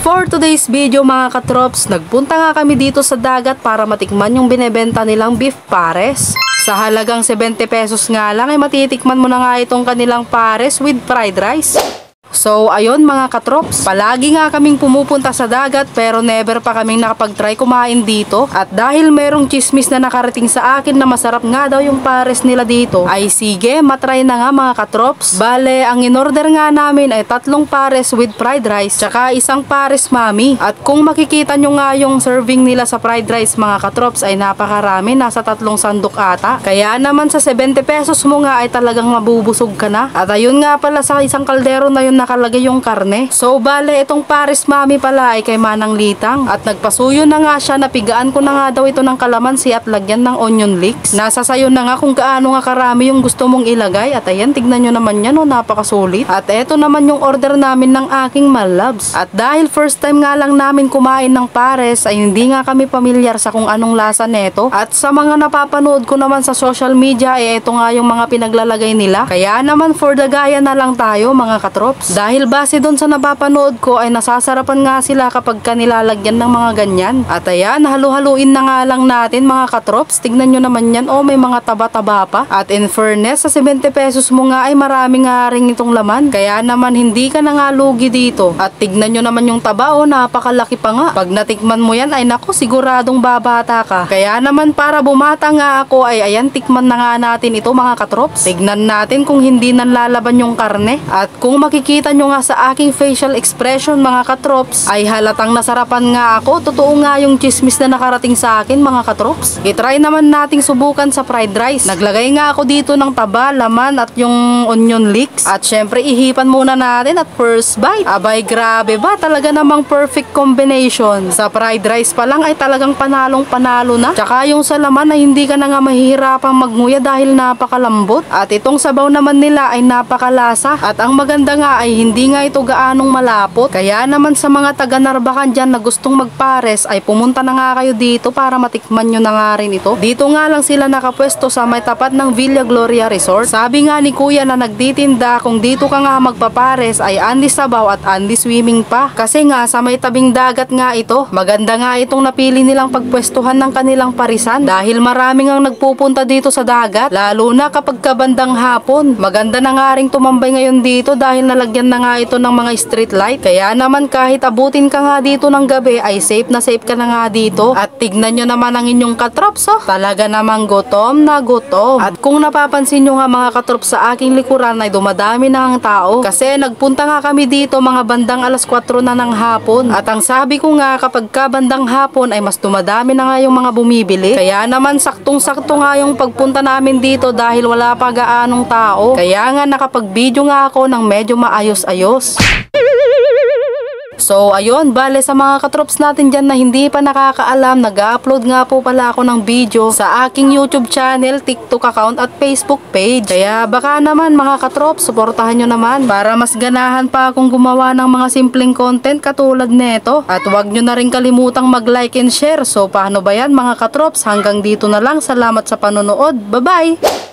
For today's video mga katrops, nagpunta nga kami dito sa dagat para matikman yung binebenta nilang beef pares. Sa halagang 70 pesos nga lang ay matitikman mo na nga itong kanilang pares with fried rice. So ayun mga katrops, palagi nga kaming pumupunta sa dagat pero never pa kaming nakapag-try kumain dito. At dahil merong chismis na nakarating sa akin na masarap nga daw yung pares nila dito, ay sige, matry na nga mga katrops. Bale, ang in-order nga namin ay 3 pares with fried rice tsaka 1 pares mami. At kung makikita nyo nga yung serving nila sa fried rice mga katrops ay napakarami, nasa 3 sandok ata. Kaya naman sa 70 pesos mo nga ay talagang mabubusog ka na. At ayun nga pala, sa isang kaldero na yun nakalagay yung karne. So bale, itong pares mami pala ay kay Manang Litang. At nagpasuyo na nga siya, napigaan ko na nga daw ito ng kalamansi at lagyan ng onion leeks. Nasa sayo na nga kung gaano nga karami yung gusto mong ilagay. At ayan, tignan nyo naman yan, oh, napakasulit. At eto naman yung order namin ng aking malabs. At dahil first time nga lang namin kumain ng pares ay hindi nga kami pamilyar sa kung anong lasa neto. At sa mga napapanood ko naman sa social media ay eto nga yung mga pinaglalagay nila. Kaya naman for the gaya na lang tayo mga katrops. Dahil base doon sa napapanood ko ay nasasarapan nga sila kapag kanilalagyan ng mga ganyan. At ayan, halu-haluin na nga lang natin mga katrops. Tignan nyo naman yan, oh, may mga taba-taba pa. At in fairness, sa 70 pesos mo nga ay marami nga rin itong laman. Kaya naman hindi ka na nga lugi dito. At tignan nyo naman yung taba, oh, napakalaki pa nga. Pag natikman mo yan ay naku, siguradong babata ka. Kaya naman para bumata nga ako ay ayan, tikman na nga natin ito mga katrops. Tignan natin kung hindi nanlalaban yung karne. At kung makikita nyo nga sa aking facial expression mga katrops ay halatang nasarapan nga ako. Totoo nga yung chismis na nakarating sa akin mga katrops. I-try naman nating subukan sa fried rice. Naglagay nga ako dito ng taba, laman at yung onion leeks. At syempre ihipan muna natin at first bite. Abay grabe ba, talaga namang perfect combination. Sa fried rice pa lang ay talagang panalong panalo na. Tsaka yung sa laman ay hindi ka na nga mahihirapang magnguya dahil napakalambot. At itong sabaw naman nila ay napakalasa. At ang maganda nga ay hindi nga ito gaanong malapot. Kaya naman sa mga taga Narbacan dyan na gustong magpares ay pumunta na nga kayo dito para matikman nyo na nga rin ito. Dito nga lang sila nakapwesto sa may tapat ng Villa Gloria Resort. Sabi nga ni kuya na nagtitinda, kung dito ka nga magpapares ay andi sabaw at andi swimming pa. Kasi nga sa may tabing dagat nga ito. Maganda nga itong napili nilang pagpwestuhan ng kanilang parisan dahil maraming ang nagpupunta dito sa dagat, lalo na kapag kabandang hapon. Maganda na nga ring tumambay ngayon dito dahil nalagyan na nga ito ng mga street light. Kaya naman kahit abutin ka nga dito ng gabi ay safe na safe ka na nga dito. At tignan nyo naman ang inyong katrops, oh. Talaga namang gutom na gutom. At kung napapansin nyo nga mga katrops, sa aking likuran ay dumadami na ang tao. Kasi nagpunta nga kami dito mga bandang alas 4 na ng hapon. At ang sabi ko nga kapag ka bandang hapon ay mas dumadami na nga yung mga bumibili. Kaya naman saktong-sakto nga yung pagpunta namin dito dahil wala pa gaanong tao. Kaya nga nakapag-video nga ako ng medyo maayos-ayos. So ayun, bale sa mga katrops natin dyan na hindi pa nakakaalam, nag-upload nga po pala ako ng video sa aking YouTube channel, TikTok account at Facebook page. Kaya baka naman mga katrops, suportahan nyo naman para mas ganahan pa akong gumawa ng mga simpleng content katulad neto. At huwag nyo na rin kalimutang mag-like and share. So paano ba yan mga katrops? Hanggang dito na lang. Salamat sa panonood. Bye-bye!